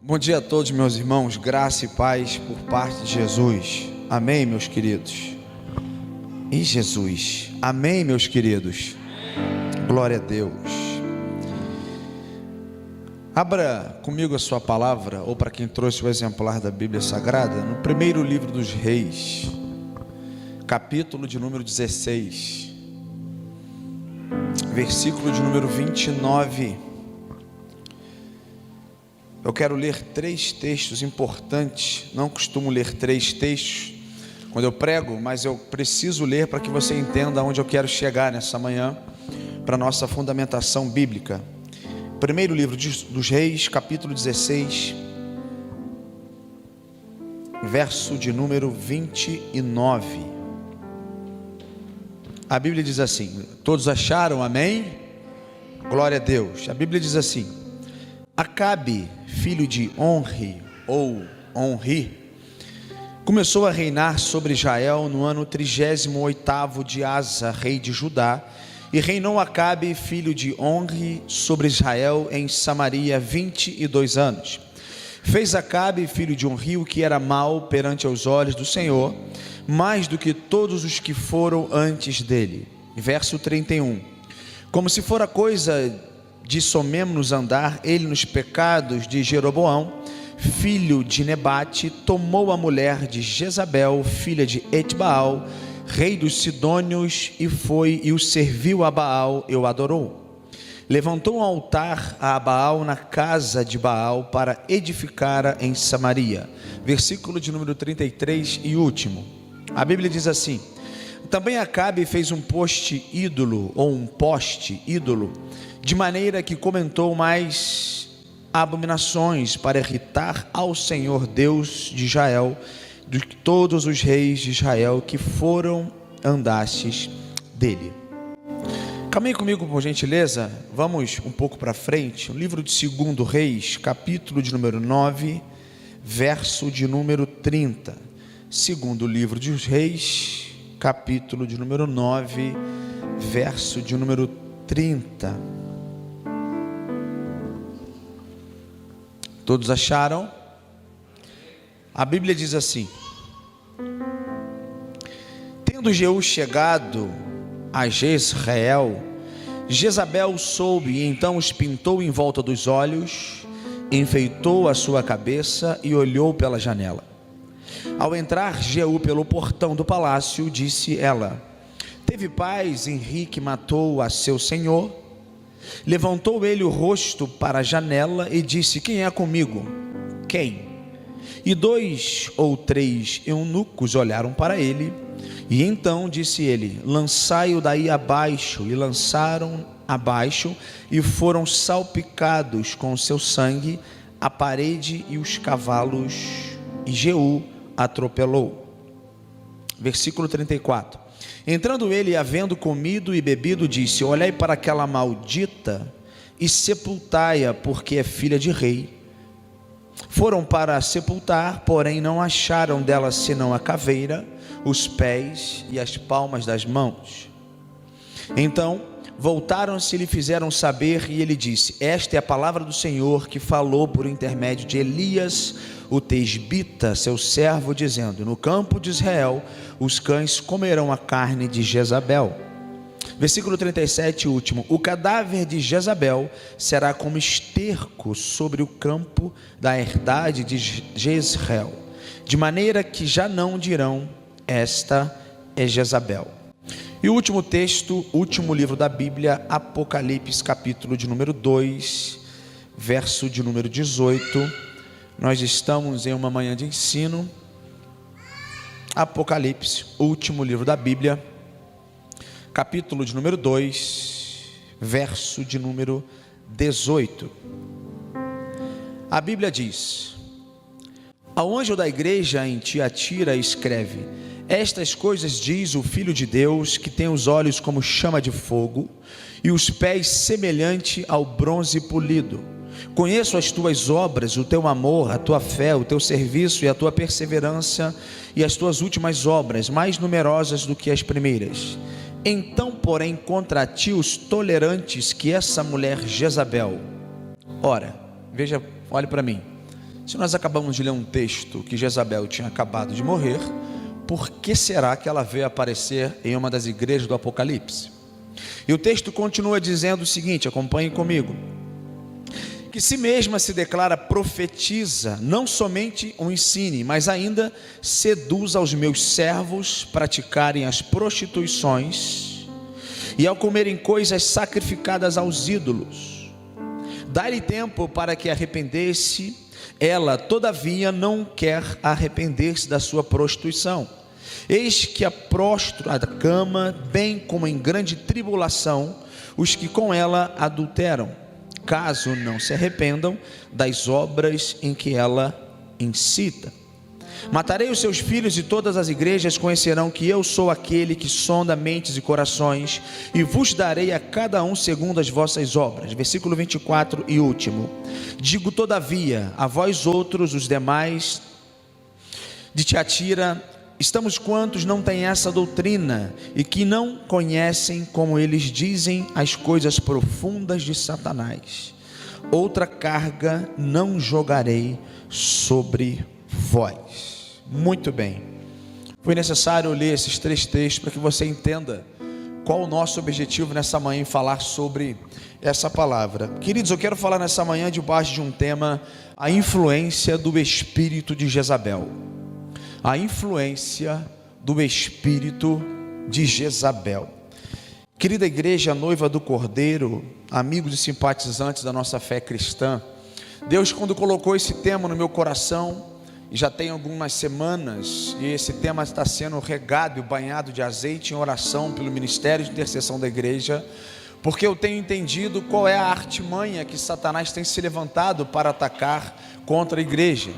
Bom dia a todos, meus irmãos, graça e paz por parte de Jesus. Amém, meus queridos? E Jesus, amém, meus queridos? Glória a Deus. Abra comigo a sua palavra, ou para quem trouxe o exemplar da Bíblia Sagrada, no primeiro livro dos Reis, capítulo de número 16, versículo de número 29. Eu quero ler 3 textos importantes. Não costumo ler 3 textos quando eu prego, mas eu preciso ler para que você entenda onde eu quero chegar nessa manhã, para a nossa fundamentação bíblica. Primeiro livro dos Reis, capítulo 16, verso de número 29. A Bíblia diz assim, todos acharam? Amém? Glória a Deus. A Bíblia diz assim: Acabe, filho de Onri, ou Onri, começou a reinar sobre Israel no ano 38º de Asa, rei de Judá, e reinou Acabe, filho de Onri, sobre Israel em Samaria 22 anos. Fez Acabe, filho de Onri, o que era mal perante os olhos do Senhor, mais do que todos os que foram antes dele. Verso 31. Como se fora coisa de somente andar ele nos pecados de Jeroboão, filho de Nebate, tomou a mulher de Jezabel, filha de Etbaal, rei dos Sidônios, e foi e o serviu a Baal e o adorou. Levantou um altar a Baal na casa de Baal para edificar em Samaria. Versículo de número 33 e último. A Bíblia diz assim: também Acabe fez um poste ídolo, ou um poste ídolo, de maneira que comentou mais abominações para irritar ao Senhor Deus de Israel, de todos os reis de Israel que foram andastes dele. Caminhe comigo, por gentileza, vamos um pouco para frente. O livro de 2 Reis, capítulo de número 9, verso de número 30. Segundo livro dos Reis, capítulo de número 9, verso de número 30. Todos acharam? A Bíblia diz assim: tendo Jeú chegado a Jezreel, Jezabel soube, e então os pintou em volta dos olhos, enfeitou a sua cabeça e olhou pela janela. Ao entrar Jeú pelo portão do palácio, disse ela: teve paz Henrique matou a seu senhor? Levantou ele o rosto para a janela e disse: quem é comigo? Quem? E 2 ou 3 eunucos olharam para ele, e então disse ele: lançai-o daí abaixo. E lançaram abaixo, e foram salpicados com seu sangue a parede e os cavalos, e Jeú atropelou. Versículo 34. Entrando ele, havendo comido e bebido, disse: olhai para aquela maldita e sepultai-a, porque é filha de rei. Foram para sepultar, porém não acharam dela senão a caveira, os pés e as palmas das mãos. Então voltaram-se e lhe fizeram saber, e ele disse: esta é a palavra do Senhor que falou por intermédio de Elias o tesbita, seu servo, dizendo: no campo de Israel os cães comerão a carne de Jezabel. Versículo 37, último. O cadáver de Jezabel será como esterco sobre o campo da herdade de Jezreel, de maneira que já não dirão: esta é Jezabel. E o último texto, último livro da Bíblia, Apocalipse, capítulo de número 2, verso de número 18. Nós estamos em uma manhã de ensino. Apocalipse, último livro da Bíblia, capítulo de número 2, verso de número 18. A Bíblia diz: ao anjo da igreja em Tiatira escreve: estas coisas diz o Filho de Deus, que tem os olhos como chama de fogo e os pés semelhante ao bronze polido. Conheço as tuas obras, o teu amor, a tua fé, o teu serviço e a tua perseverança, e as tuas últimas obras, mais numerosas do que as primeiras. Então, porém, contra ti os tolerantes, que essa mulher Jezabel. Ora, veja, olhe para mim. Se nós acabamos de ler um texto que Jezabel tinha acabado de morrer, por que será que ela veio aparecer em uma das igrejas do Apocalipse? E o texto continua dizendo o seguinte, acompanhe comigo: que si mesma se declara profetiza, não somente o ensine, mas ainda seduz aos meus servos praticarem as prostituições e ao comerem coisas sacrificadas aos ídolos. Dá-lhe tempo para que arrependesse, ela todavia não quer arrepender-se da sua prostituição. Eis que a prostra da cama, bem como em grande tribulação, os que com ela adulteram, caso não se arrependam das obras em que ela incita. Matarei os seus filhos e todas as igrejas conhecerão que eu sou aquele que sonda mentes e corações, e vos darei a cada um segundo as vossas obras. Versículo 24 e último: digo todavia a vós outros, os demais de Tiatira, estamos quantos não têm essa doutrina e que não conhecem, como eles dizem, as coisas profundas de Satanás. Outra carga não jogarei sobre vós. Muito bem. Foi necessário ler esses 3 textos para que você entenda qual o nosso objetivo nessa manhã em falar sobre essa palavra. Queridos, eu quero falar nessa manhã debaixo de um tema: a influência do espírito de Jezabel. A influência do espírito de Jezabel. Querida igreja, noiva do Cordeiro, amigos e simpatizantes da nossa fé cristã, Deus, quando colocou esse tema no meu coração, e já tem algumas semanas, e esse tema está sendo regado e banhado de azeite em oração pelo Ministério de Intercessão da Igreja, porque eu tenho entendido qual é a artimanha que Satanás tem se levantado para atacar contra a igreja.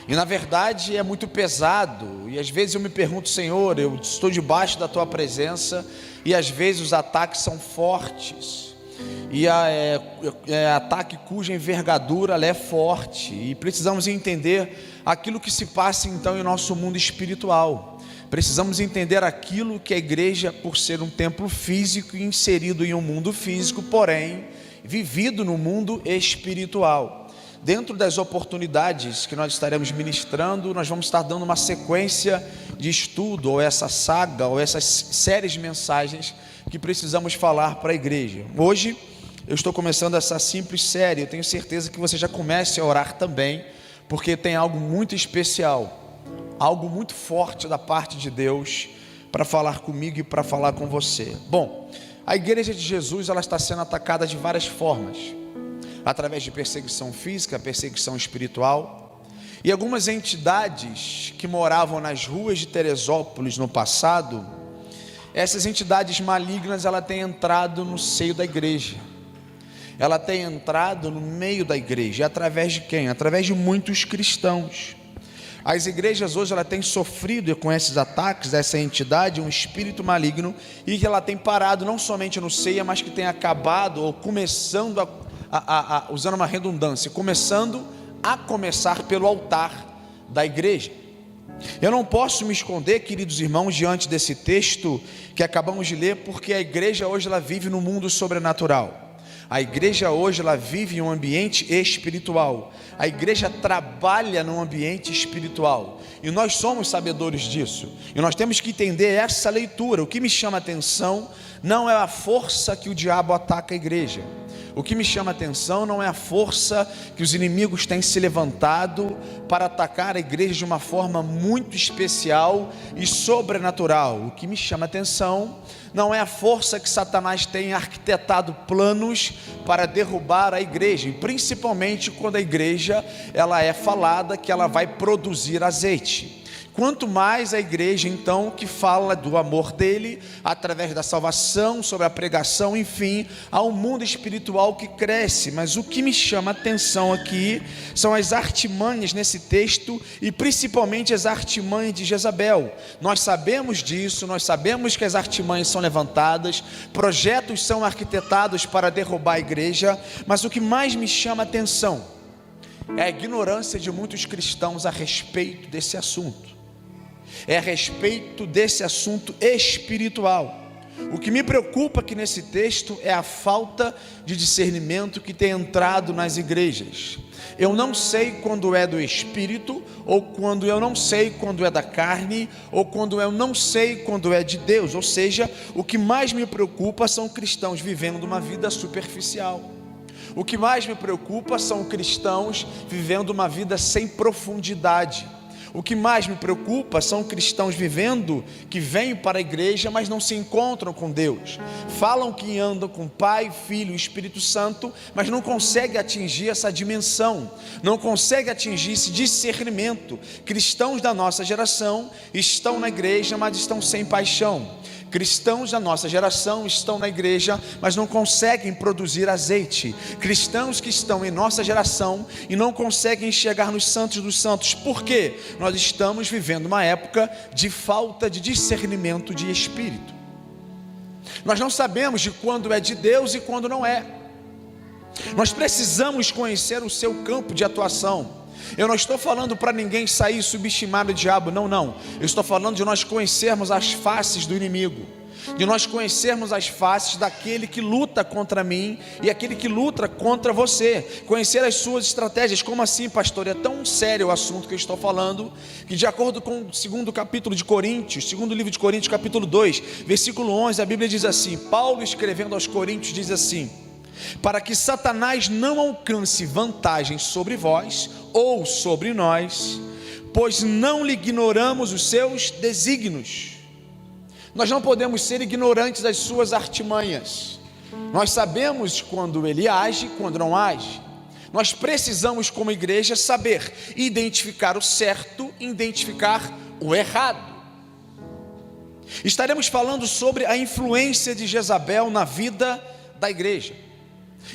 E na verdade é muito pesado, e às vezes eu me pergunto: Senhor, eu estou debaixo da tua presença, e às vezes os ataques são fortes, e ataque cuja envergadura ela é forte, e precisamos entender aquilo que se passa então em nosso mundo espiritual. Precisamos entender aquilo que a igreja, por ser um templo físico, inserido em um mundo físico, porém vivido no mundo espiritual. Dentro das oportunidades que nós estaremos ministrando, nós vamos estar dando uma sequência de estudo, ou essa saga, ou essas séries de mensagens que precisamos falar para a igreja. Hoje eu estou começando essa simples série, eu tenho certeza que você já comece a orar também, porque tem algo muito especial, algo muito forte da parte de Deus para falar comigo e para falar com você. Bom, a igreja de Jesus, ela está sendo atacada de várias formas, através de perseguição física, perseguição espiritual, e algumas entidades que moravam nas ruas de Teresópolis no passado, essas entidades malignas, ela tem entrado no seio da igreja, ela tem entrado no meio da igreja. E através de quem? Através de muitos cristãos. As igrejas hoje, ela tem sofrido com esses ataques dessa entidade, um espírito maligno, e que ela tem parado não somente no seio, mas que tem acabado, ou começando usando uma redundância, começar pelo altar da igreja. Eu não posso me esconder, queridos irmãos, diante desse texto que acabamos de ler, porque a igreja hoje ela vive no mundo sobrenatural. A igreja hoje ela vive em um ambiente espiritual. A igreja trabalha num ambiente espiritual. E nós somos sabedores disso. E nós temos que entender essa leitura. O que me chama a atenção não é a força que o diabo ataca a igreja. O que me chama a atenção não é a força que os inimigos têm se levantado para atacar a igreja de uma forma muito especial e sobrenatural. O que me chama a atenção não é a força que Satanás tem arquitetado planos para derrubar a igreja, e principalmente quando a igreja ela é falada que ela vai produzir azeite. Quanto mais a igreja então que fala do amor dele, através da salvação, sobre a pregação, enfim, há um mundo espiritual que cresce. Mas o que me chama a atenção aqui são as artimanhas nesse texto, e principalmente as artimanhas de Jezabel. Nós sabemos disso, nós sabemos que as artimanhas são levantadas, projetos são arquitetados para derrubar a igreja, mas o que mais me chama a atenção é a ignorância de muitos cristãos a respeito desse assunto. É a respeito desse assunto espiritual. O que me preocupa aqui nesse texto é a falta de discernimento que tem entrado nas igrejas. Eu não sei quando é do Espírito, ou quando eu não sei quando é da carne, ou quando eu não sei quando é de Deus. Ou seja, o que mais me preocupa são cristãos vivendo uma vida superficial. O que mais me preocupa são cristãos vivendo uma vida sem profundidade. O que mais me preocupa são cristãos vivendo que vêm para a igreja, mas não se encontram com Deus. Falam que andam com Pai, Filho e Espírito Santo, mas não conseguem atingir essa dimensão, não conseguem atingir esse discernimento. Cristãos da nossa geração estão na igreja, mas estão sem paixão. Cristãos da nossa geração estão na igreja, mas não conseguem produzir azeite. Cristãos que estão em nossa geração e não conseguem chegar nos santos dos santos. Por quê? Nós estamos vivendo uma época de falta de discernimento de espírito. Nós não sabemos de quando é de Deus e quando não é. Nós precisamos conhecer o seu campo de atuação. Eu não estou falando para ninguém sair e subestimar o diabo, não. Eu estou falando de nós conhecermos as faces do inimigo, de nós conhecermos as faces daquele que luta contra mim e aquele que luta contra você, conhecer as suas estratégias. Como assim, pastor? É tão sério o assunto que eu estou falando, que de acordo com o segundo capítulo de Coríntios, segundo livro de Coríntios, capítulo 2, versículo 11, a Bíblia diz assim, Paulo escrevendo aos Coríntios diz assim: para que Satanás não alcance vantagem sobre vós ou sobre nós, pois não lhe ignoramos os seus desígnios. Nós não podemos ser ignorantes das suas artimanhas. Nós sabemos quando ele age, quando não age. Nós precisamos, como igreja, saber identificar o certo e identificar o errado. Estaremos falando sobre a influência de Jezabel na vida da igreja.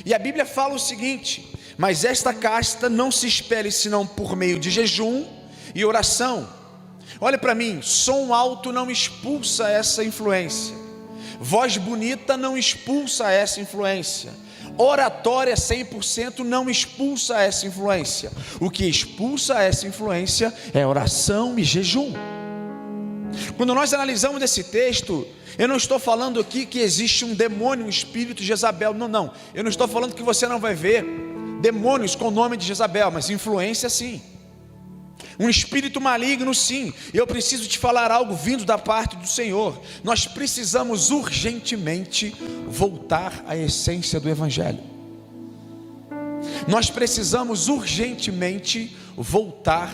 E a Bíblia fala o seguinte: mas esta casta não se espere senão por meio de jejum e oração. Olha para mim, som alto não expulsa essa influência, voz bonita não expulsa essa influência, oratória 100% não expulsa essa influência. O que expulsa essa influência é oração e jejum. Quando nós analisamos esse texto, eu não estou falando aqui que existe um demônio, um espírito de Jezabel, não. Eu não estou falando que você não vai ver demônios com o nome de Jezabel, mas influência sim. Um espírito maligno sim. Eu preciso te falar algo vindo da parte do Senhor. Nós precisamos urgentemente voltar à essência do Evangelho. Nós precisamos urgentemente voltar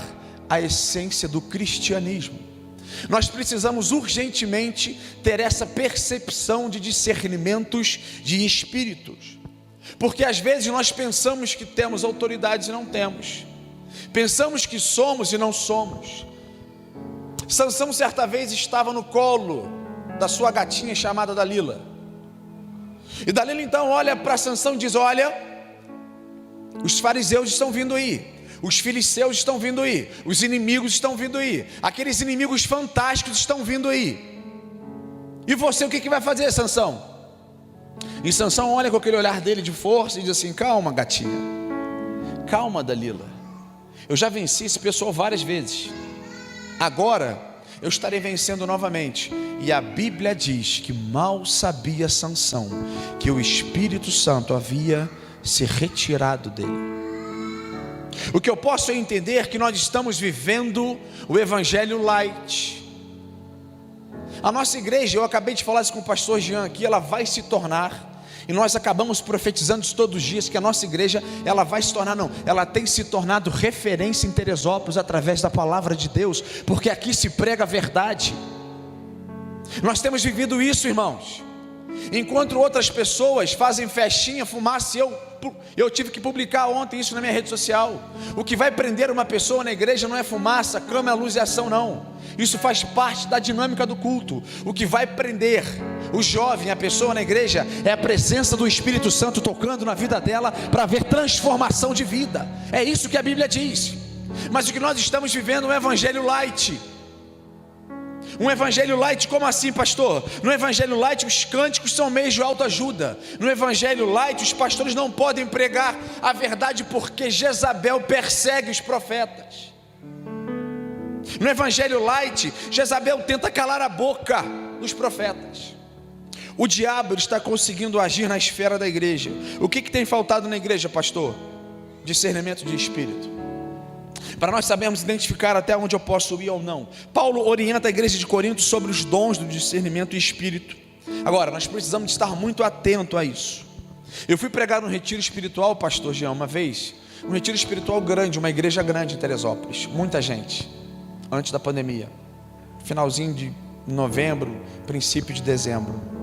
à essência do cristianismo. Nós precisamos urgentemente ter essa percepção de discernimentos de espíritos, porque às vezes nós pensamos que temos autoridades e não temos, pensamos que somos e não somos. Sansão certa vez estava no colo da sua gatinha chamada Dalila, e Dalila então olha para Sansão e diz: olha, os fariseus estão vindo aí, os filisteus estão vindo aí, os inimigos estão vindo aí, aqueles inimigos fantásticos estão vindo aí, e você o que vai fazer, Sansão? E Sansão olha com aquele olhar dele de força e diz assim: calma, gatinha, calma, Dalila, eu já venci esse pessoal várias vezes, agora eu estarei vencendo novamente. E a Bíblia diz que mal sabia Sansão que o Espírito Santo havia se retirado dele. O que eu posso entender é que nós estamos vivendo o Evangelho light. A nossa igreja, eu acabei de falar isso com o pastor Jean aqui, ela vai se tornar, e nós acabamos profetizando isso todos os dias, que a nossa igreja, ela vai se tornar, ela tem se tornado referência em Teresópolis através da palavra de Deus, porque aqui se prega a verdade. Nós temos vivido isso, irmãos. Enquanto outras pessoas fazem festinha, fumaça, eu tive que publicar ontem isso na minha rede social. O que vai prender uma pessoa na igreja não é fumaça, câmera, luz e ação, não. Isso faz parte da dinâmica do culto. O que vai prender o jovem, a pessoa na igreja, é a presença do Espírito Santo tocando na vida dela, para haver transformação de vida. É isso que a Bíblia diz. Mas o que nós estamos vivendo é um evangelho light. Um evangelho light, como assim, pastor? No evangelho light os cânticos são meios de autoajuda. No evangelho light os pastores não podem pregar a verdade, porque Jezabel persegue os profetas. No evangelho light, Jezabel tenta calar a boca dos profetas. O diabo está conseguindo agir na esfera da igreja. O que tem faltado na igreja, pastor? Discernimento de espírito, para nós sabermos identificar até onde eu posso ir ou não. Paulo orienta a igreja de Corinto sobre os dons do discernimento e espírito. Agora, nós precisamos estar muito atento a isso. Eu fui pregar um retiro espiritual, pastor Jean, uma vez, um retiro espiritual grande, uma igreja grande em Teresópolis, muita gente, antes da pandemia, finalzinho de novembro, princípio de dezembro.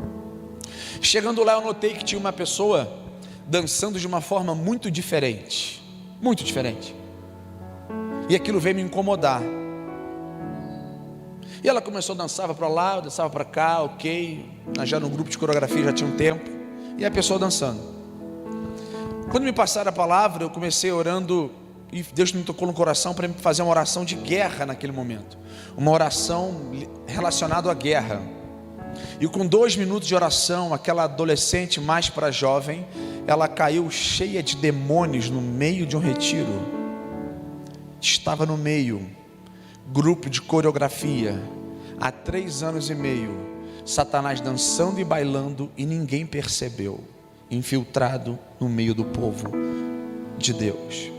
Chegando lá, eu notei que tinha uma pessoa dançando de uma forma muito diferente, e aquilo veio me incomodar. E ela começou a dançar para lá, dançava para cá, ok, nós já no grupo de coreografia já tinha um tempo, e a pessoa dançando. Quando me passaram a palavra, eu comecei orando, e Deus me tocou no coração para fazer uma oração de guerra naquele momento, uma oração relacionada à guerra. E com 2 minutos de oração, aquela adolescente mais para jovem, ela caiu cheia de demônios no meio de um retiro. Estava no meio, grupo de coreografia, há 3 anos e meio, Satanás dançando e bailando e ninguém percebeu, infiltrado no meio do povo de Deus.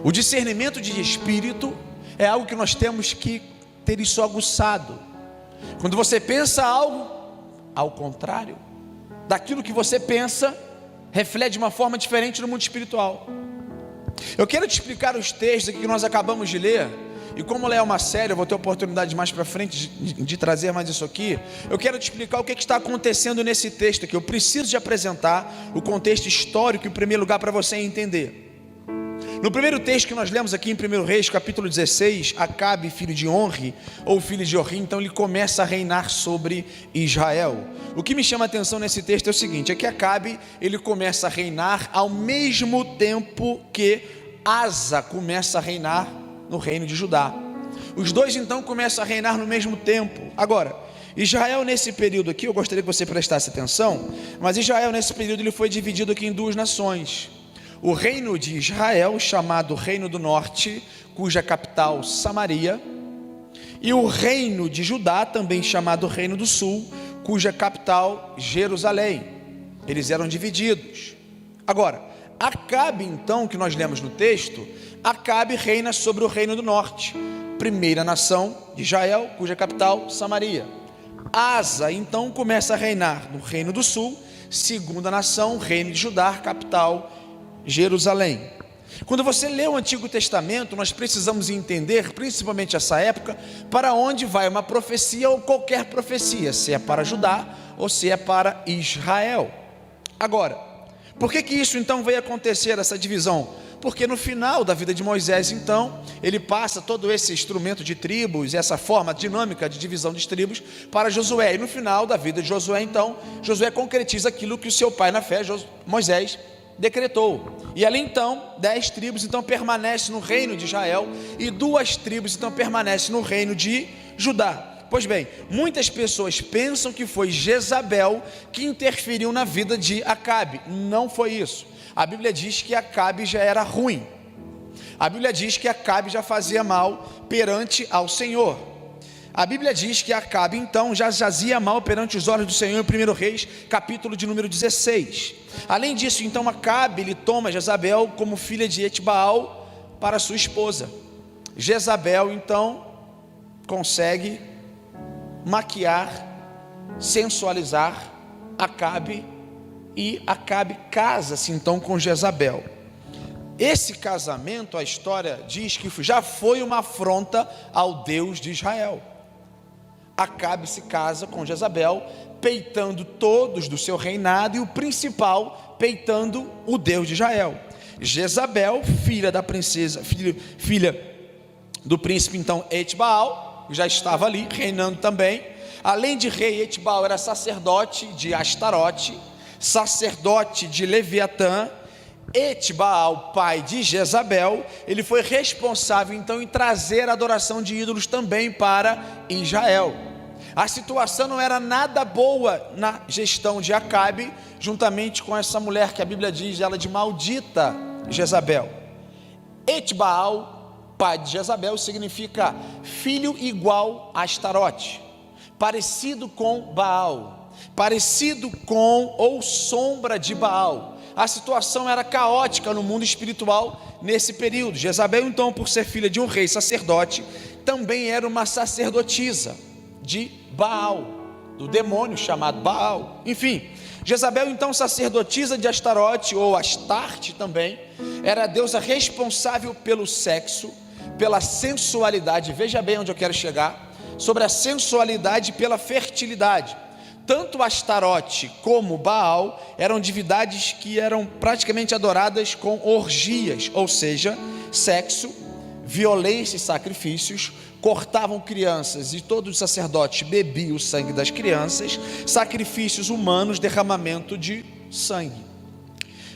O discernimento de espírito é algo que nós temos que ter isso aguçado. Quando você pensa algo, ao contrário daquilo que você pensa, reflete de uma forma diferente no mundo espiritual. Eu quero te explicar os textos aqui que nós acabamos de ler, e como é uma série, eu vou ter oportunidade mais para frente de trazer mais isso aqui. Eu quero te explicar o que está acontecendo nesse texto aqui. Eu preciso de apresentar o contexto histórico em primeiro lugar para você entender. No primeiro texto que nós lemos aqui em 1 Reis, capítulo 16, Acabe, filho de Onri, ou filho de Orri, então ele começa a reinar sobre Israel. O que me chama a atenção nesse texto é o seguinte, é que Acabe, ele começa a reinar ao mesmo tempo que Asa começa a reinar no reino de Judá. Os dois então começam a reinar no mesmo tempo. Agora, Israel nesse período aqui, eu gostaria que você prestasse atenção, mas Israel nesse período ele foi dividido aqui em 2 nações. O reino de Israel, chamado Reino do Norte, cuja capital Samaria, e o reino de Judá, também chamado Reino do Sul, cuja capital Jerusalém. Eles eram divididos. Agora, Acabe então, que nós lemos no texto, Acabe reina sobre o Reino do Norte, primeira nação de Israel, cuja capital Samaria. Asa então começa a reinar no Reino do Sul, segunda nação, Reino de Judá, capital Jerusalém. Quando você lê o Antigo Testamento, nós precisamos entender, principalmente essa época, para onde vai uma profecia ou qualquer profecia, se é para Judá ou se é para Israel. Agora, por que isso então veio acontecer, essa divisão? Porque no final da vida de Moisés, então, ele passa todo esse instrumento de tribos, essa forma dinâmica de divisão de tribos para Josué, e no final da vida de Josué, então, Josué concretiza aquilo que o seu pai na fé, Moisés, decretou. E ali então 10 tribos então permanecem no reino de Israel e 2 tribos então permanecem no reino de Judá. Pois bem, muitas pessoas pensam que foi Jezabel que interferiu na vida de Acabe. Não foi isso. A Bíblia diz que Acabe já era ruim. A Bíblia diz que Acabe já fazia mal perante ao Senhor. A Bíblia diz que Acabe então já jazia mal perante os olhos do Senhor em 1 Reis, capítulo de número 16. Além disso, então Acabe, ele toma Jezabel como filha de Etbaal para sua esposa. Jezabel então consegue maquiar, sensualizar Acabe, e Acabe casa-se então com Jezabel. Esse casamento, a história diz que já foi uma afronta ao Deus de Israel. Acabe se casa com Jezabel, peitando todos do seu reinado, e o principal peitando o Deus de Israel. Jezabel, filha da princesa, filha do príncipe então Etbaal, já estava ali reinando também. Além de rei, Etbaal era sacerdote de Astarote, sacerdote de Leviatã. Etbaal, pai de Jezabel, ele foi responsável então em trazer a adoração de ídolos também para Israel. A situação não era nada boa na gestão de Acabe, juntamente com essa mulher que a Bíblia diz ela de maldita Jezabel. Etbaal, pai de Jezabel, significa filho igual a Astarote, parecido com Baal. parecido com ou sombra de Baal. A situação era caótica no mundo espiritual nesse período. Jezabel, então, por ser filha de um rei sacerdote, também era uma sacerdotisa de Baal, do demônio chamado Baal. Enfim, Jezabel, então, sacerdotisa de Astarote, ou Astarte também, era a deusa responsável pelo sexo, pela sensualidade. Veja bem onde eu quero chegar, sobre a sensualidade e pela fertilidade. Tanto Astarote como Baal eram divindades que eram praticamente adoradas com orgias, ou seja, sexo, violência e sacrifícios. Cortavam crianças e todos os sacerdotes bebiam o sangue das crianças, sacrifícios humanos, derramamento de sangue.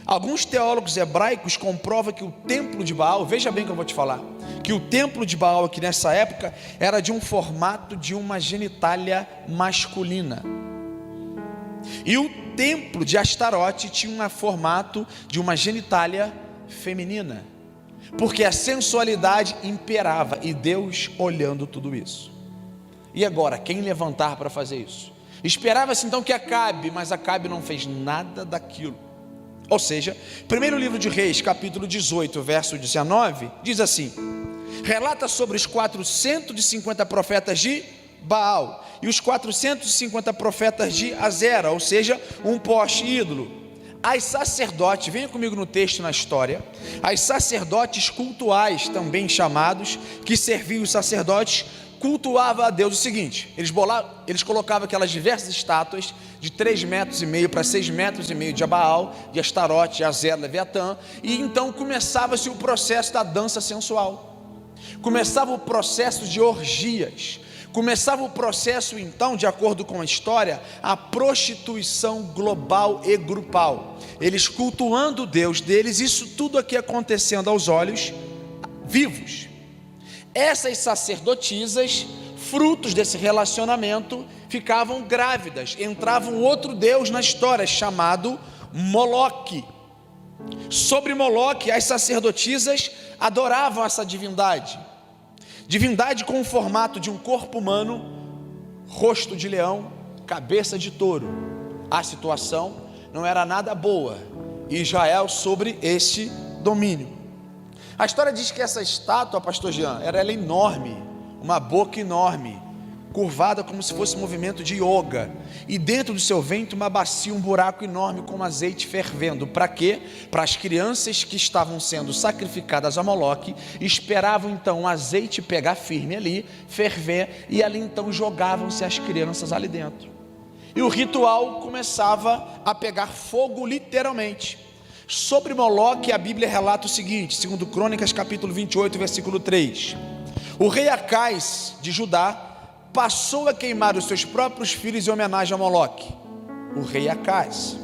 Alguns teólogos hebraicos comprovam que o templo de Baal, veja bem o que eu vou te falar, que o templo de Baal aqui nessa época era de um formato de uma genitália masculina. E o templo de Astarote tinha um formato de uma genitália feminina, porque a sensualidade imperava, e Deus olhando tudo isso. E agora, quem levantar para fazer isso? Esperava-se então que Acabe, mas Acabe não fez nada daquilo. Ou seja, primeiro livro de Reis, capítulo 18, verso 19, diz assim: relata sobre os 450 profetas de Baal e os 450 profetas de Azera, ou seja, um poste ídolo. As sacerdotes, venha comigo no texto, na história, as sacerdotes cultuais, também chamados, que serviam os sacerdotes, cultuavam a Deus o seguinte: eles colocavam aquelas diversas estátuas de 3,5 metros para 6,5 metros de Baal, de Astarote, de Azera, Leviatã, e então começava-se o processo da dança sensual, começava o processo de orgias, começava o processo então, de acordo com a história, a prostituição global e grupal, eles cultuando o Deus deles, isso tudo aqui acontecendo aos olhos vivos. Essas sacerdotisas, frutos desse relacionamento, ficavam grávidas, entrava um outro deus na história, chamado Moloque. Sobre Moloque, as sacerdotisas adoravam essa divindade com o formato de um corpo humano, rosto de leão, cabeça de touro. A situação não era nada boa, Israel sobre este domínio. A história diz que essa estátua, pastor Jean, ela é enorme, uma boca enorme, curvada como se fosse um movimento de yoga, e dentro do seu ventre uma bacia, um buraco enorme com azeite fervendo. Para quê? Para as crianças que estavam sendo sacrificadas a Moloque, esperavam então o azeite pegar firme ali, ferver, e ali então jogavam-se as crianças ali dentro, e o ritual começava a pegar fogo literalmente. Sobre Moloque, a Bíblia relata o seguinte, segundo Crônicas capítulo 28, versículo 3, o rei Acais de Judá passou a queimar os seus próprios filhos em homenagem a Moloque, o rei Acais.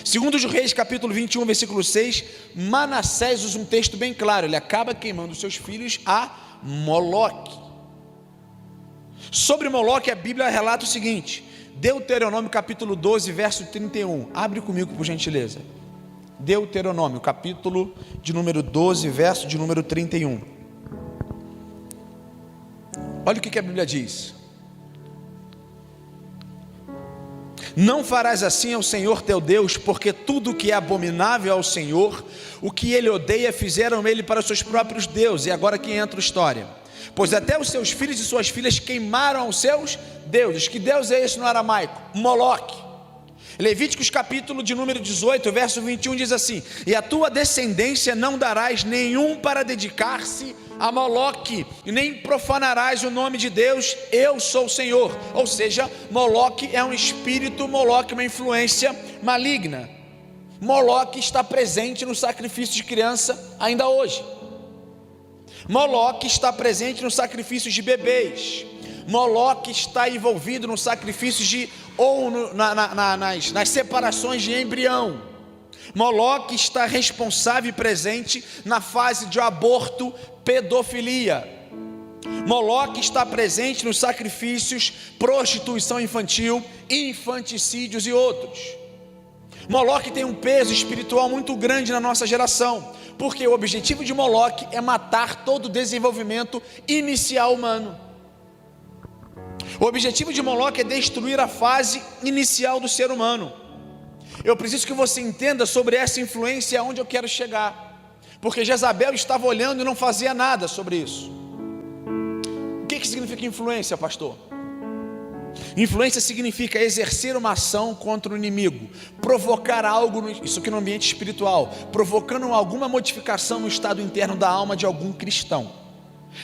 Segundo os Reis capítulo 21, versículo 6, Manassés usa um texto bem claro, ele acaba queimando os seus filhos a Moloque. Sobre Moloque, a Bíblia relata o seguinte, Deuteronômio capítulo 12, verso 31, abre comigo por gentileza, Deuteronômio capítulo de número 12, verso de número 31. Olha o que a Bíblia diz: não farás assim ao Senhor teu Deus, porque tudo que é abominável ao Senhor, o que ele odeia, fizeram ele para os seus próprios deuses. E agora que entra a história, pois até os seus filhos e suas filhas queimaram os seus deuses. Que Deus é esse no aramaico? Moloque. Levíticos capítulo de número 18, verso 21 diz assim: e a tua descendência não darás nenhum para dedicar-se a Moloque, e nem profanarás o nome de Deus, eu sou o Senhor. Ou seja, Moloque é um espírito, Moloque é uma influência maligna. Moloque está presente no sacrifício de criança ainda hoje. Moloque está presente no sacrifício de bebês. Moloque está envolvido no sacrifício nas separações de embrião. Moloque está responsável e presente na fase de aborto, pedofilia. Moloque está presente nos sacrifícios, prostituição infantil, infanticídios e outros. Moloque tem um peso espiritual muito grande na nossa geração, porque o objetivo de Moloque é matar todo o desenvolvimento inicial humano. O objetivo de Moloque é destruir a fase inicial do ser humano. Eu preciso que você entenda sobre essa influência aonde eu quero chegar, porque Jezabel estava olhando e não fazia nada sobre isso. O que significa influência, pastor? Influência significa exercer uma ação contra o inimigo, provocar algo, isso aqui no ambiente espiritual, provocando alguma modificação no estado interno da alma de algum cristão.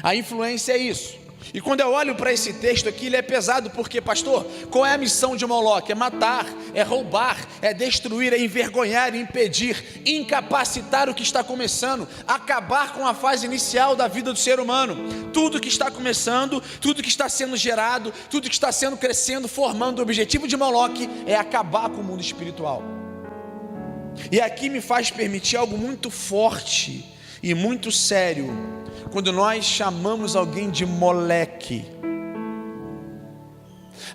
A influência é isso. E quando eu olho para esse texto aqui, ele é pesado, porque, pastor, qual é a missão de Moloque? É matar, é roubar, é destruir, é envergonhar, é impedir, incapacitar o que está começando, acabar com a fase inicial da vida do ser humano. Tudo que está começando, tudo que está sendo gerado, tudo que está sendo crescendo, formando. O objetivo de Moloque é acabar com o mundo espiritual. E aqui me faz permitir algo muito forte e muito sério, quando nós chamamos alguém de moleque.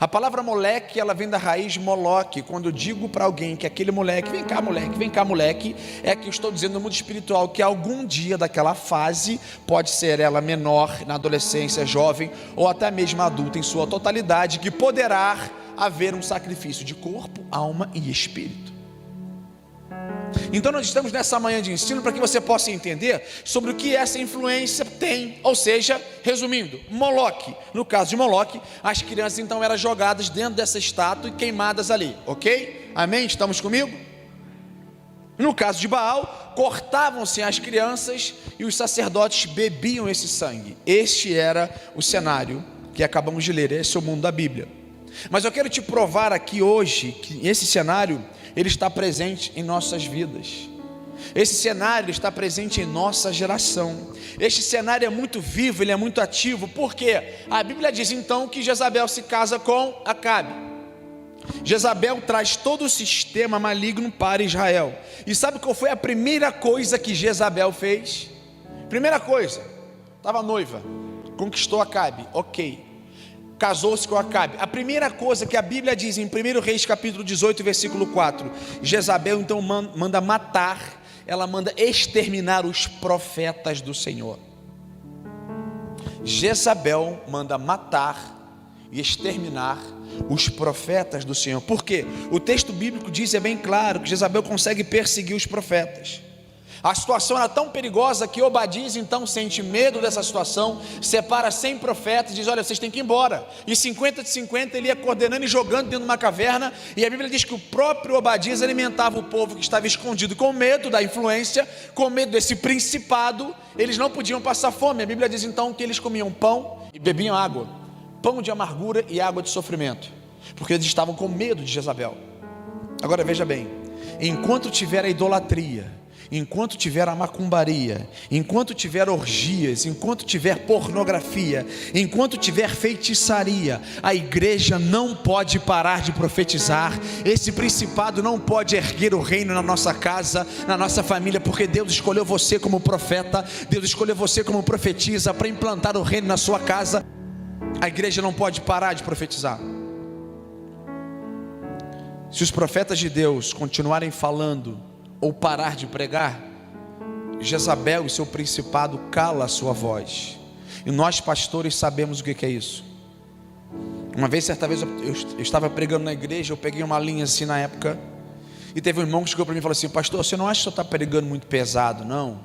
A palavra moleque, ela vem da raiz Moloque. Quando eu digo para alguém que aquele moleque, vem cá moleque, é que eu estou dizendo no mundo espiritual que algum dia daquela fase, pode ser ela menor, na adolescência, jovem, ou até mesmo adulta em sua totalidade, que poderá haver um sacrifício de corpo, alma e espírito. Então nós estamos nessa manhã de ensino para que você possa entender sobre o que essa influência tem. Ou seja, resumindo, Moloque, no caso de Moloque, as crianças então eram jogadas dentro dessa estátua e queimadas ali, ok? Amém? Estamos comigo? No caso de Baal, cortavam-se as crianças e os sacerdotes bebiam esse sangue. Este era o cenário que acabamos de ler, esse é o mundo da Bíblia. Mas eu quero te provar aqui hoje que esse cenário, ele está presente em nossas vidas. Esse cenário está presente em nossa geração. Este cenário é muito vivo, ele é muito ativo. Por quê? A Bíblia diz então que Jezabel se casa com Acabe. Jezabel traz todo o sistema maligno para Israel. E sabe qual foi a primeira coisa que Jezabel fez? Primeira coisa, estava noiva, conquistou Acabe, ok, casou-se com Acabe. A primeira coisa que a Bíblia diz em 1 Reis capítulo 18, versículo 4, Jezabel então manda matar, ela manda exterminar os profetas do Senhor. Jezabel manda matar e exterminar os profetas do Senhor. Por quê? O texto bíblico diz, é bem claro, que Jezabel consegue perseguir os profetas. A situação era tão perigosa que Obadias então sente medo dessa situação, separa 100 profetas e diz, olha, vocês têm que ir embora. E 50 de 50 ele ia coordenando e jogando dentro de uma caverna. E a Bíblia diz que o próprio Obadias alimentava o povo que estava escondido com medo da influência, com medo desse principado. Eles não podiam passar fome. A Bíblia diz então que eles comiam pão e bebiam água, pão de amargura e água de sofrimento, porque eles estavam com medo de Jezabel. Agora veja bem, enquanto tiver a idolatria, enquanto tiver a macumbaria, enquanto tiver orgias, enquanto tiver pornografia, enquanto tiver feitiçaria, a igreja não pode parar de profetizar. Esse principado não pode erguer o reino na nossa casa, na nossa família, porque Deus escolheu você como profeta, Deus escolheu você como profetisa para implantar o reino na sua casa. A igreja não pode parar de profetizar. Se os profetas de Deus continuarem falando ou parar de pregar, Jezabel e seu principado cala a sua voz. E nós pastores sabemos o que é isso. Uma vez, certa vez, eu estava pregando na igreja, eu peguei uma linha assim na época, e teve um irmão que chegou para mim e falou assim, pastor, você não acha que o senhor está pregando muito pesado, não?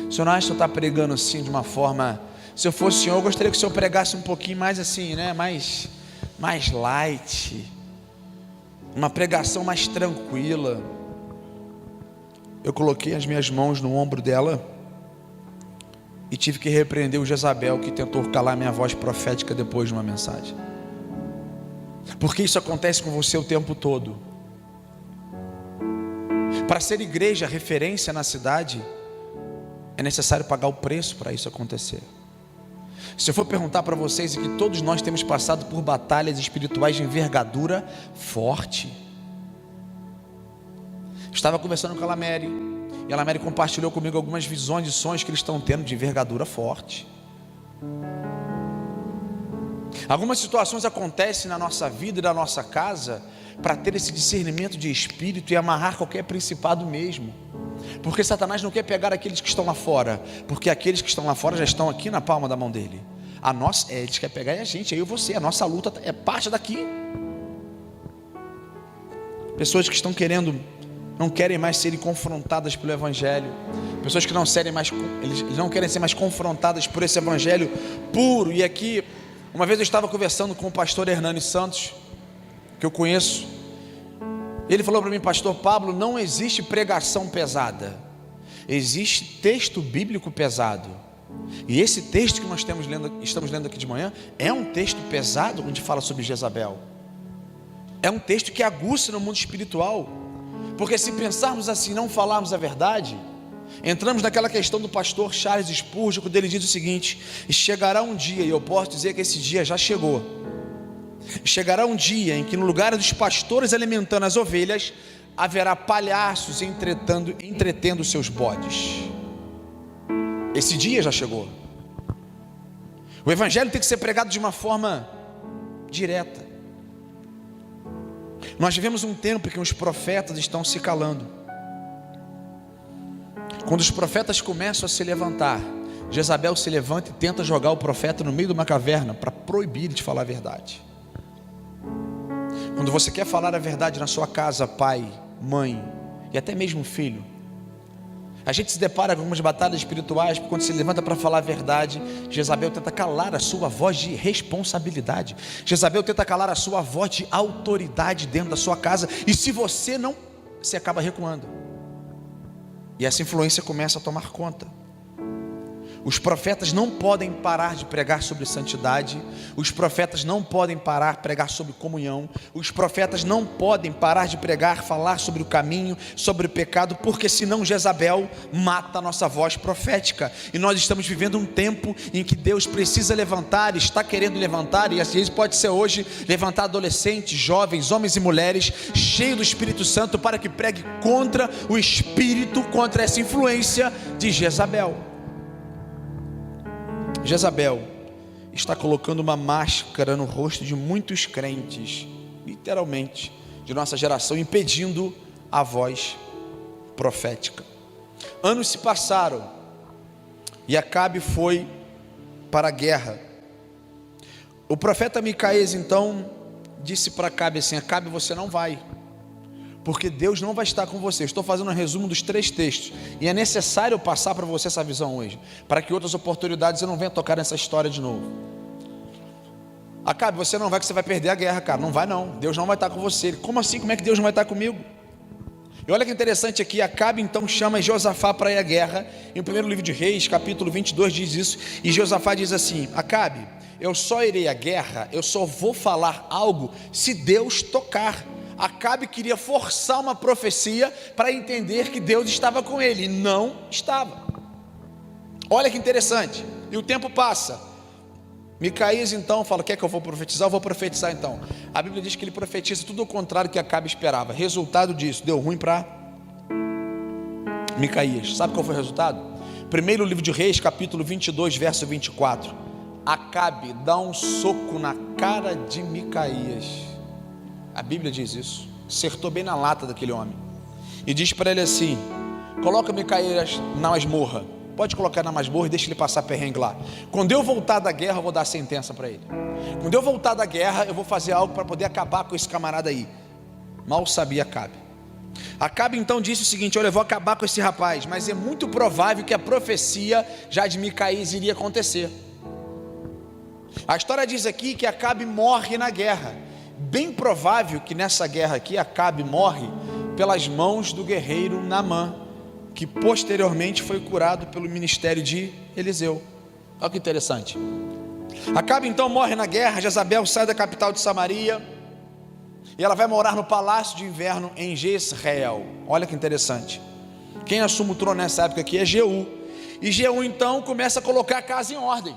O senhor não acha que o senhor está pregando assim de uma forma... Se eu fosse o senhor, eu gostaria que o senhor pregasse um pouquinho mais assim, né? Mais light, uma pregação mais tranquila. Eu coloquei as minhas mãos no ombro dela e tive que repreender o Jezabel que tentou calar minha voz profética depois de uma mensagem. Porque isso acontece com você o tempo todo. Para ser igreja, referência na cidade, é necessário pagar o preço para isso acontecer. Se eu for perguntar para vocês, é que todos nós temos passado por batalhas espirituais de envergadura forte. Estava conversando com a Lamere, e a Lamere compartilhou comigo algumas visões e sonhos que eles estão tendo de envergadura forte. Algumas situações acontecem na nossa vida e na nossa casa para ter esse discernimento de espírito e amarrar qualquer principado mesmo. Porque Satanás não quer pegar aqueles que estão lá fora, porque aqueles que estão lá fora já estão aqui na palma da mão dele. A nossa, eles querem pegar a gente, eu e você, a nossa luta é parte daqui. Pessoas que estão não querem mais serem confrontadas pelo Evangelho. Pessoas que eles não querem ser mais confrontadas por esse Evangelho puro. E aqui, uma vez eu estava conversando com o pastor Hernani Santos, que eu conheço. Ele falou para mim: pastor Pablo, não existe pregação pesada, existe texto bíblico pesado. E esse texto que nós estamos lendo aqui de manhã é um texto pesado, onde fala sobre Jezabel. É um texto que aguça no mundo espiritual, porque se pensarmos assim, não falarmos a verdade, entramos naquela questão do pastor Charles Spurgeon, quando ele diz o seguinte: chegará um dia, e eu posso dizer que esse dia já chegou, chegará um dia em que no lugar dos pastores alimentando as ovelhas, haverá palhaços entretendo seus bodes. Esse dia já chegou. O Evangelho tem que ser pregado de uma forma direta. Nós vivemos um tempo em que os profetas estão se calando. Quando os profetas começam a se levantar, Jezabel se levanta e tenta jogar o profeta no meio de uma caverna para proibir ele de falar a verdade. Quando você quer falar a verdade na sua casa, pai, mãe e até mesmo filho, a gente se depara com algumas batalhas espirituais, porque quando se levanta para falar a verdade, Jezabel tenta calar a sua voz de responsabilidade. Jezabel tenta calar a sua voz de autoridade dentro da sua casa. E se você não, você acaba recuando. E essa influência começa a tomar conta. Os profetas não podem parar de pregar sobre santidade. Os profetas não podem parar de pregar sobre comunhão. Os profetas não podem parar de pregar, falar sobre o caminho, sobre o pecado, porque senão Jezabel mata a nossa voz profética. E nós estamos vivendo um tempo em que Deus precisa levantar, está querendo levantar, e às vezes pode ser hoje, levantar adolescentes, jovens, homens e mulheres, cheios do Espírito Santo, para que pregue contra o Espírito, contra essa influência de Jezabel. Jezabel está colocando uma máscara no rosto de muitos crentes, literalmente, de nossa geração, impedindo a voz profética. Anos se passaram e Acabe foi para a guerra. O profeta Micaías então disse para Acabe assim: Acabe, você não vai, porque Deus não vai estar com você. Estou fazendo um resumo dos 3 textos, e é necessário passar para você essa visão hoje, para que outras oportunidades eu não venha tocar nessa história de novo. Acabe, você não vai, que você vai perder a guerra, cara. Não vai não, Deus não vai estar com você. Como assim? Como é que Deus não vai estar comigo? E olha que interessante aqui, Acabe então chama Josafá para ir à guerra. Em 1º livro de Reis, capítulo 22 diz isso, e Josafá diz assim: Acabe, eu só irei à guerra, eu só vou falar algo se Deus tocar. Acabe queria forçar uma profecia para entender que Deus estava com ele, e não estava. Olha que interessante. E o tempo passa. Micaías então fala: quer que eu vou profetizar? Eu vou profetizar então. A Bíblia diz que ele profetiza tudo o contrário que Acabe esperava. Resultado disso, deu ruim para Micaías. Sabe qual foi o resultado? 1º livro de Reis, capítulo 22, verso 24. Acabe dá um soco na cara de Micaías. A Bíblia diz isso. Acertou bem na lata daquele homem. E diz para ele assim: coloca Micaías na masmorra. Pode colocar na masmorra e deixa ele passar perrengue lá. Quando eu voltar da guerra, eu vou dar sentença para ele. Quando eu voltar da guerra, eu vou fazer algo para poder acabar com esse camarada aí. Mal sabia Acabe. Acabe então disse o seguinte: olha, eu vou acabar com esse rapaz, mas é muito provável que a profecia já de Micaías iria acontecer. A história diz aqui que Acabe morre na guerra. Bem provável que nessa guerra aqui Acabe morre pelas mãos do guerreiro Naamã, que posteriormente foi curado pelo ministério de Eliseu. Olha que interessante. Acabe então morre na guerra. Jezabel sai da capital de Samaria e ela vai morar no palácio de inverno em Jezreel. Olha que interessante. Quem assume o trono nessa época aqui é Jeú. E Jeú então começa a colocar a casa em ordem.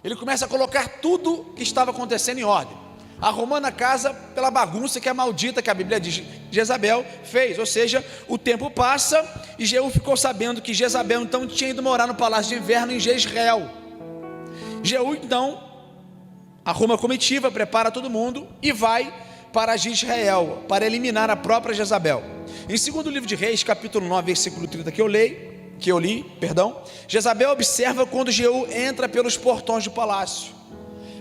Ele começa a colocar tudo que estava acontecendo em ordem, arrumando a casa pela bagunça que a maldita, que a Bíblia diz, Jezabel fez. Ou seja, o tempo passa e Jeú ficou sabendo que Jezabel então tinha ido morar no palácio de inverno em Jezreel. Jeú então arruma a comitiva, prepara todo mundo e vai para Jezreel para eliminar a própria Jezabel. Em 2º livro de Reis, capítulo 9, versículo 30 que eu leio, Jezabel observa quando Jeú entra pelos portões do palácio.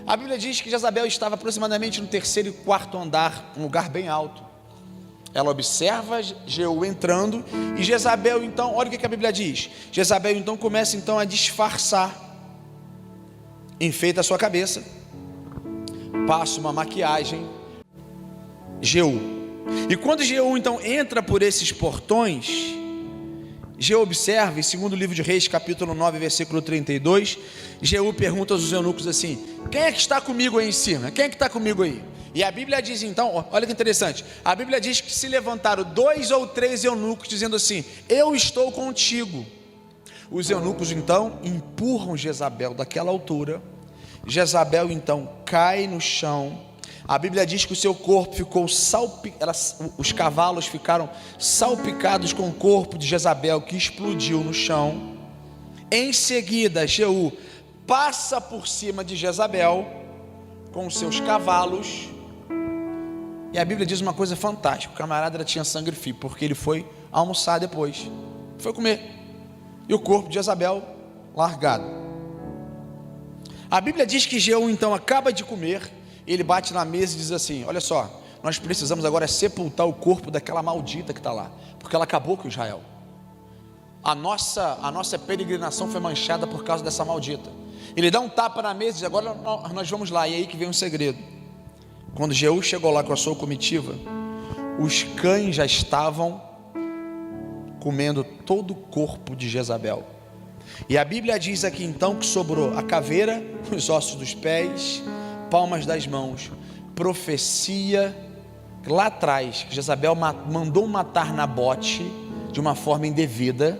A Bíblia diz que Jezabel estava aproximadamente no 3º e 4º andar, um lugar bem alto. Ela observa Jeú entrando, e Jezabel então, olha o que a Bíblia diz. Jezabel então começa então a disfarçar, enfeita a sua cabeça, passa uma maquiagem, Jeú. E quando Jeú então entra por esses portões, Jeú observa, em 2º livro de Reis, capítulo 9, versículo 32, Jeú pergunta aos eunucos assim: quem é que está comigo aí em cima? Quem é que está comigo aí? E a Bíblia diz então, olha que interessante, a Bíblia diz que se levantaram 2 ou 3 eunucos dizendo assim: eu estou contigo. Os eunucos então empurram Jezabel daquela altura. Jezabel então cai no chão. A Bíblia diz que o seu corpo ficou os cavalos ficaram salpicados com o corpo de Jezabel, que explodiu no chão. Em seguida, Jeú passa por cima de Jezabel com os seus cavalos. E a Bíblia diz uma coisa fantástica: o camarada tinha sangue frio, porque ele foi almoçar depois, foi comer, e o corpo de Jezabel largado. A Bíblia diz que Jeú então acaba de comer. Ele bate na mesa e diz assim: olha só, nós precisamos agora sepultar o corpo daquela maldita que está lá, porque ela acabou com Israel. A nossa peregrinação foi manchada por causa dessa maldita. Ele dá um tapa na mesa e diz: agora nós vamos lá. E aí que vem um segredo. Quando Jeú chegou lá com a sua comitiva, os cães já estavam comendo todo o corpo de Jezabel. E a Bíblia diz aqui então que sobrou a caveira, os ossos dos pés, palmas das mãos. Profecia lá atrás que Jezabel mandou matar Nabote de uma forma indevida,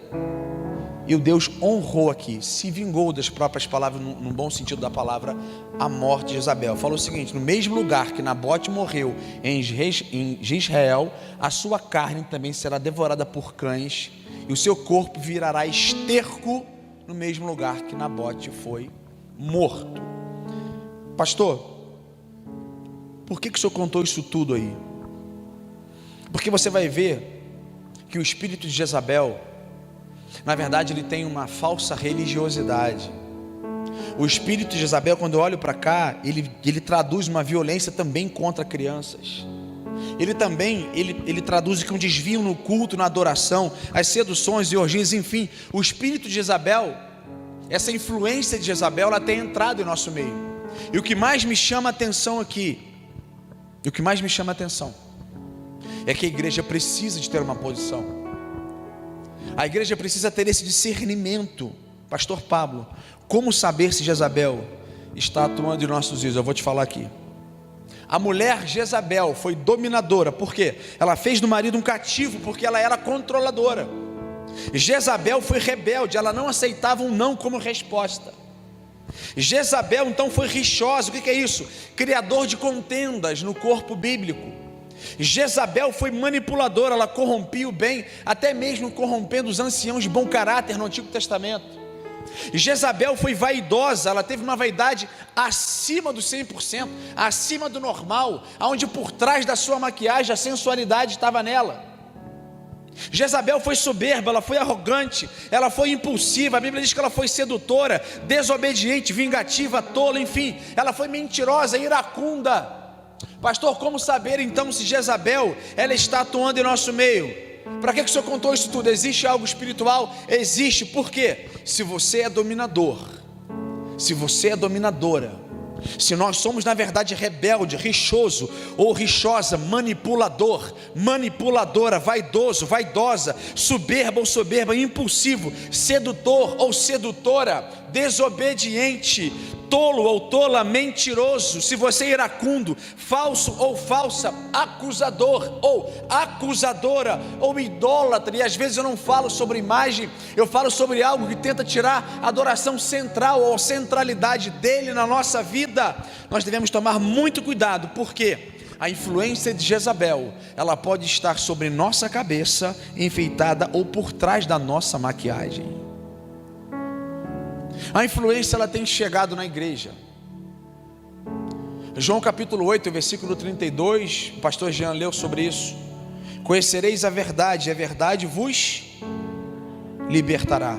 e o Deus honrou aqui, se vingou das próprias palavras, no bom sentido da palavra, a morte de Jezabel. Falou o seguinte: no mesmo lugar que Nabote morreu em Israel, a sua carne também será devorada por cães, e o seu corpo virará esterco no mesmo lugar que Nabote foi morto. Pastor, por que o senhor contou isso tudo aí? Porque você vai ver que o espírito de Jezabel, na verdade, ele tem uma falsa religiosidade. O espírito de Jezabel, quando eu olho para cá, ele traduz uma violência também contra crianças. Ele traduz que um desvio no culto, na adoração, as seduções e orgias, enfim. O espírito de Jezabel, essa influência de Jezabel, ela tem entrado em nosso meio. E o que mais me chama a atenção aqui, é que a igreja precisa de ter uma posição. A igreja precisa ter esse discernimento. Pastor Pablo, como saber se Jezabel está atuando em nossos dias? Eu vou te falar aqui. A mulher Jezabel foi dominadora. Por quê? Ela fez do marido um cativo, porque ela era controladora. Jezabel foi rebelde, ela não aceitava um não como resposta. Jezabel então foi rixosa. O que é isso? Criador de contendas no corpo bíblico. Jezabel foi manipuladora, ela corrompia o bem, até mesmo corrompendo os anciãos de bom caráter no Antigo Testamento. Jezabel foi vaidosa, ela teve uma vaidade acima do 100%, acima do normal, onde por trás da sua maquiagem a sensualidade estava nela. Jezabel foi soberba, ela foi arrogante, ela foi impulsiva. A Bíblia diz que ela foi sedutora, desobediente, vingativa, tola, enfim, ela foi mentirosa, iracunda. Pastor, como saber então se Jezabel ela está atuando em nosso meio? Para que o senhor contou isso tudo? Existe algo espiritual? Existe. Por quê? Se você é dominador, se você é dominadora, se nós somos na verdade rebelde, rixoso ou rixosa, manipulador, manipuladora, vaidoso, vaidosa, soberba ou soberba, impulsivo, sedutor ou sedutora, desobediente, tolo ou tola, mentiroso, se você é iracundo, falso ou falsa, acusador ou acusadora, ou idólatra. E às vezes eu não falo sobre imagem, eu falo sobre algo que tenta tirar a adoração central ou a centralidade dele na nossa vida. Nós devemos tomar muito cuidado, porque a influência de Jezabel, ela pode estar sobre nossa cabeça, enfeitada, ou por trás da nossa maquiagem. A influência ela tem chegado na igreja. João capítulo 8, versículo 32, o pastor Jean leu sobre isso. Conhecereis a verdade, e a verdade vos libertará.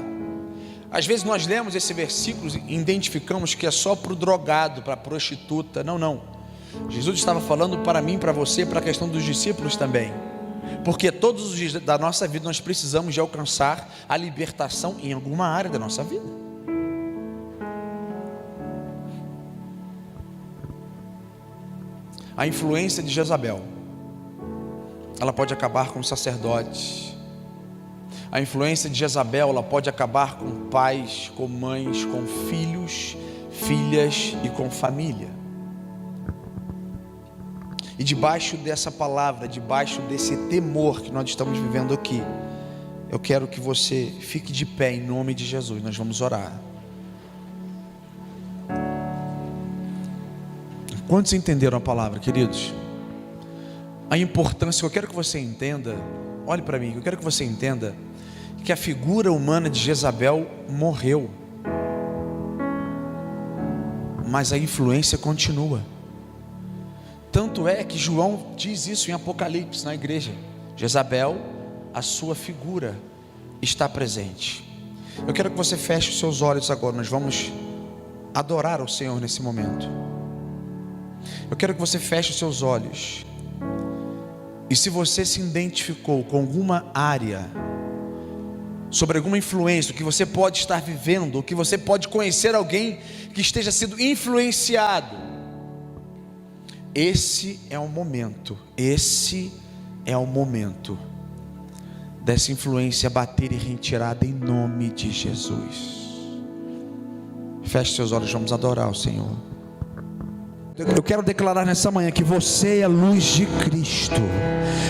Às vezes nós lemos esse versículo e identificamos que é só para o drogado, para a prostituta. Não. Jesus estava falando para mim, para você, para a questão dos discípulos também. Porque todos os dias da nossa vida nós precisamos de alcançar a libertação em alguma área da nossa vida. A influência de Jezabel, ela pode acabar com sacerdotes. A influência de Jezabel, ela pode acabar com pais, com mães, com filhos, filhas e com família. E debaixo dessa palavra, debaixo desse temor que nós estamos vivendo aqui, eu quero que você fique de pé em nome de Jesus. Nós vamos orar. Quantos entenderam a palavra, queridos? A importância, eu quero que você entenda, olhe para mim, eu quero que você entenda que a figura humana de Jezabel morreu, mas a influência continua. Tanto é que João diz isso em Apocalipse, na igreja. Jezabel, a sua figura está presente. Eu quero que você feche os seus olhos agora. Nós vamos adorar ao Senhor nesse momento. Eu quero que você feche os seus olhos. E se você se identificou com alguma área, sobre alguma influência, que você pode estar vivendo, que você pode conhecer alguém que esteja sendo influenciado, esse é o momento dessa influência bater e retirada em nome de Jesus. Feche seus olhos, vamos adorar o Senhor. Eu quero declarar nessa manhã que você é luz de Cristo,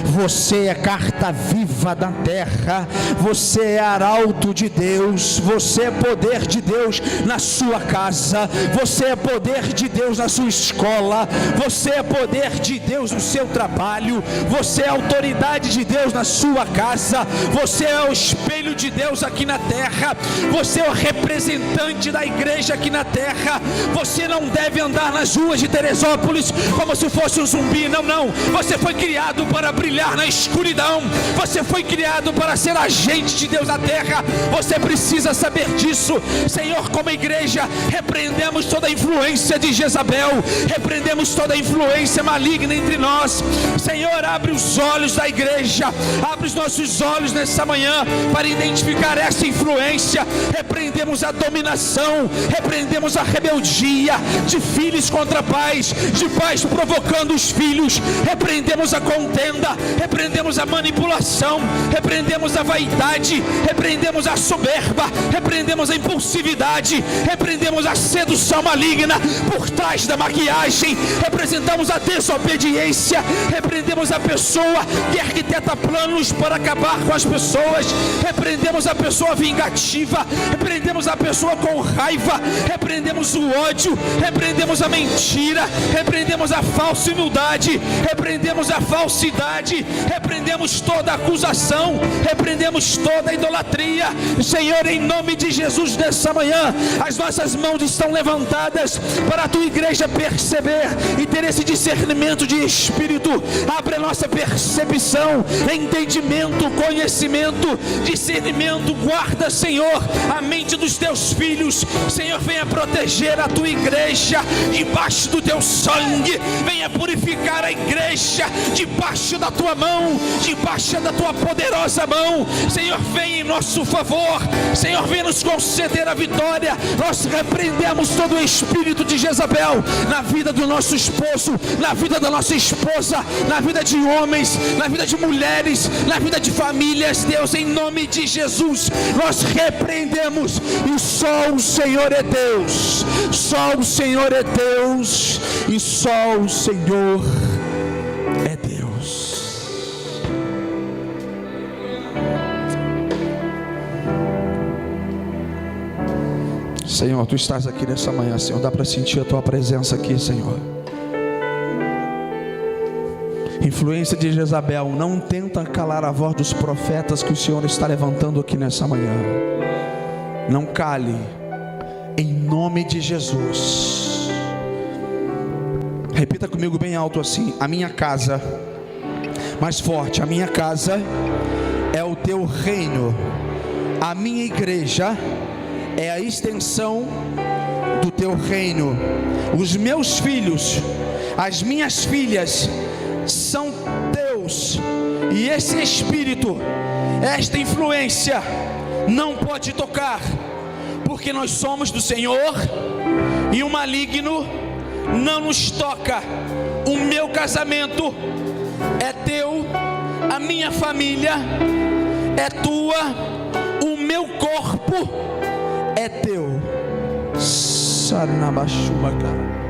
você é carta viva da terra, você é arauto de Deus, você é poder de Deus na sua casa, você é poder de Deus na sua escola, você é poder de Deus no seu trabalho, você é autoridade de Deus na sua casa, você é o espelho de Deus aqui na terra, você é o representante da igreja aqui na terra. Você não deve andar nas ruas de Teresópolis como se fosse um zumbi, não, você foi criado para brilhar na escuridão, você foi criado para ser agente de Deus na terra, você precisa saber disso. Senhor, como igreja, repreendemos toda a influência de Jezabel, repreendemos toda a influência maligna entre nós. Senhor, abre os olhos da igreja, abre os nossos olhos nessa manhã, para identificar essa influência. Repreendemos a dominação, repreendemos a rebeldia de filhos contra pais, de pais provocando os filhos, repreendemos a contenda, repreendemos a manipulação, repreendemos a vaidade, repreendemos a soberba, repreendemos a impulsividade, repreendemos a sedução maligna por trás da maquiagem, representamos a desobediência, repreendemos a pessoa que arquiteta planos para acabar com as pessoas, repreendemos a pessoa vingativa, repreendemos a pessoa com raiva, repreendemos o ódio, repreendemos a mentira, repreendemos a falsa humildade, repreendemos a falsidade, repreendemos toda acusação, repreendemos toda idolatria. Senhor, em nome de Jesus, nessa manhã as nossas mãos estão levantadas para a tua igreja perceber e ter esse discernimento de espírito. Abre a nossa percepção, entendimento, conhecimento, discernimento. Guarda, Senhor, a mente dos teus filhos. Senhor, venha proteger a tua igreja debaixo do teu sangue, venha purificar a igreja debaixo da tua mão, debaixo da tua poderosa mão. Senhor, vem em nosso favor, Senhor, vem nos conceder a vitória. Nós repreendemos todo o espírito de Jezabel na vida do nosso esposo, na vida da nossa esposa, na vida de homens, na vida de mulheres, na vida de famílias. Deus, em nome de Jesus, nós repreendemos, e só o Senhor é Deus, só o Senhor é Deus, e só o Senhor é Deus. Senhor, tu estás aqui nessa manhã, Senhor, dá para sentir a tua presença aqui, Senhor. Influência de Jezabel, não tenta calar a voz dos profetas que o Senhor está levantando aqui nessa manhã. Não cale, em nome de Jesus. Repita comigo bem alto assim: a minha casa, mais forte, a minha casa é o teu reino, A minha igreja é a extensão do teu reino. Os meus filhos, as minhas filhas são teus, e esse espírito, esta influência não pode tocar, porque nós somos do Senhor e o maligno não nos toca. O meu casamento é teu, a minha família é tua, o meu corpo é teu. Sarnabashuaka.